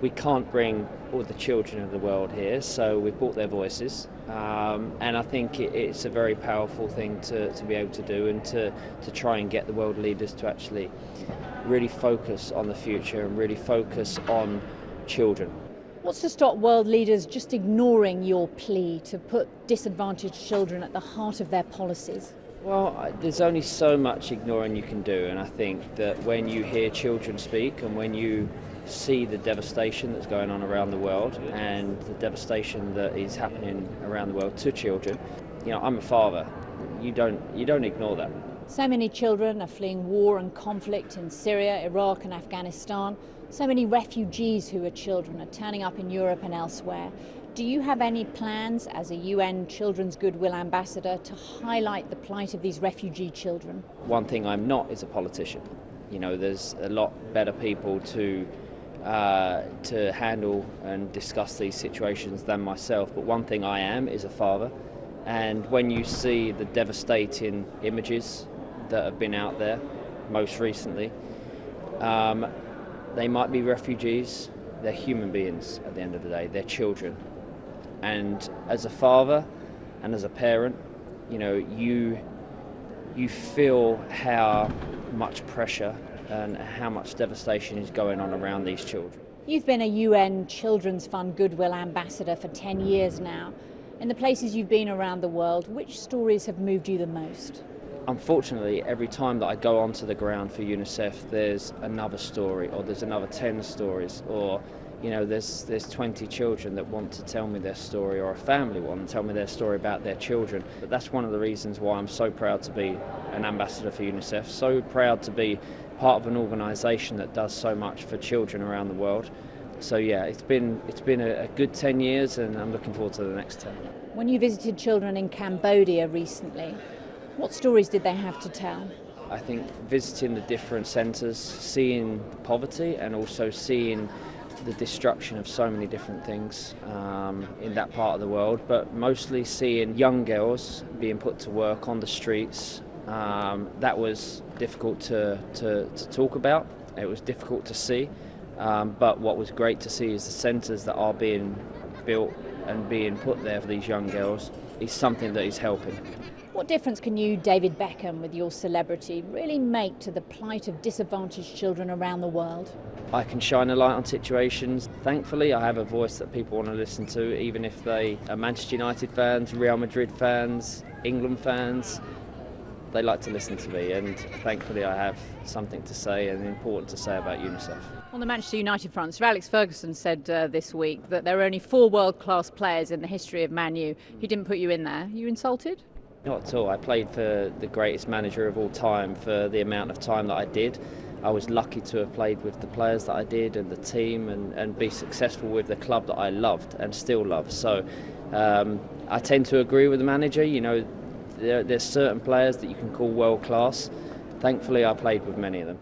We can't bring all the children of the world here, so we've brought their voices, and I think it's a very powerful thing to be able to do, and to try and get the world leaders to actually really focus on the future and really focus on children. What's to stop world leaders just ignoring your plea to put disadvantaged children at the heart of their policies? Well, there's only so much ignoring you can do, and I think that when you hear children speak and when you see the devastation that's going on around the world and the devastation that is happening around the world to children, I'm a father. You don't ignore that. So many children are fleeing war and conflict in Syria, Iraq and Afghanistan. So many refugees who are children are turning up in Europe and elsewhere. Do you have any plans as a UN Children's Goodwill Ambassador to highlight the plight of these refugee children? One thing I'm not is a politician. There's a lot better people to handle and discuss these situations than myself. But one thing I am is a father. And when you see the devastating images that have been out there most recently, they might be refugees, they're human beings at the end of the day, they're children. And as a father and as a parent, you feel how much pressure and how much devastation is going on around these children. You've been a UN Children's Fund Goodwill Ambassador for 10 years now. In the places you've been around the world, which stories have moved you the most? Unfortunately, every time that I go onto the ground for UNICEF, there's another story, or there's another 10 stories, or there's 20 children that want to tell me their story, or a family want to tell me their story about their children. But that's one of the reasons why I'm so proud to be an ambassador for UNICEF, so proud to be part of an organisation that does so much for children around the world. So yeah, it's been a good 10 years, and I'm looking forward to the next 10. When you visited children in Cambodia recently, what stories did they have to tell? I think visiting the different centres, seeing poverty and also seeing the destruction of so many different things in that part of the world, but mostly seeing young girls being put to work on the streets. That was difficult to talk about. It was difficult to see, but what was great to see is the centres that are being built and being put there for these young girls is something that is helping. What difference can you, David Beckham, with your celebrity, really make to the plight of disadvantaged children around the world? I can shine a light on situations. Thankfully, I have a voice that people want to listen to, even if they are Manchester United fans, Real Madrid fans, England fans. They like to listen to me, and thankfully I have something to say and important to say about UNICEF. On the Manchester United front, Sir Alex Ferguson said this week that there are only 4 world-class players in the history of Man U. He didn't put you in there. Are you insulted? Not at all. I played for the greatest manager of all time for the amount of time that I did. I was lucky to have played with the players that I did and the team, and be successful with the club that I loved and still love. So I tend to agree with the manager. There's certain players that you can call world class. Thankfully, I played with many of them.